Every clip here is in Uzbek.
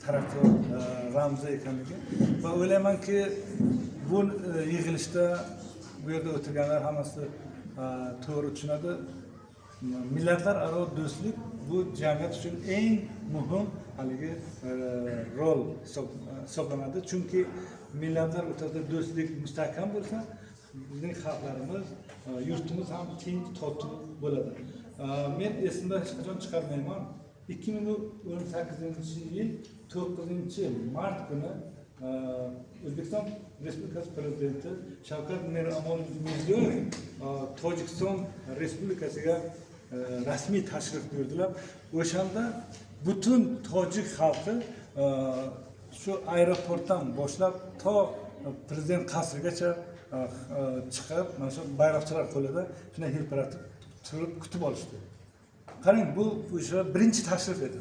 taraqqiyot ramzi ekanligi va o'ylaymanki bu yig'ilishda bu yerda o'tirganlar hammasi to'g'ri tushunadi. Millatlararo do'stlik bu jamiyat uchun eng muhim haligi rol hisoblanadi. Chunki millatlar o'rtasida do'stlik mustahkam bo'lsa, bizning xalqlarimiz, yurtimiz ham tinch, totuv bo'ladi. Men esimdan hech qachon chiqarmayman. 2018-yil 9-mart kuni O'zbekiston Respublikasi Prezidenti Shavkat Mirziyoyev Tojikiston Respublikasiga rasmiy tashrif buyurdilar. O'shanda butun tojik xalqi shu aeroportdan boshlab to prezident qasrigacha chiqib, mana shu bayroqchilar qo'lida shunday hilpiratib turib kutib olishdi. Qarang, bu o'sha birinchi tashrif edi.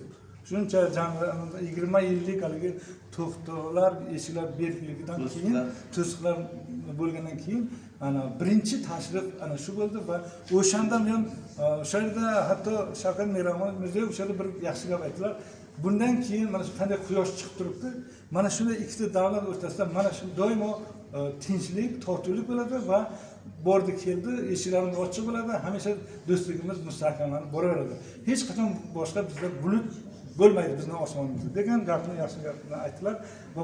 Shuncha 20 yillik haligi to'xtovlar, eshiklar berkiligidan keyin, to'siqlar bo'lgandan keyin ana birinchi tashrif ana shu bo'ldi va o'shanda men o'sha yerda hatto Shavkat Mirziyoyev o'sha yerda bir yaxshi gap aytdilar. Bundan keyin mana shu qanday quyosh chiqib turibdi, mana shunday ikkita davlat o'rtasida mana shu doimo tinchlik, totuvlik bo'ladi va bordi keldi, eshiklarimiz ochiq bo'ladi, hamisha do'stligimiz mustahkamlanib boraveradi. Hech qachon boshqa bizda bulut bo'lmaydi bizning osmonimizda degan gapni yaxshi gapni aytdilar va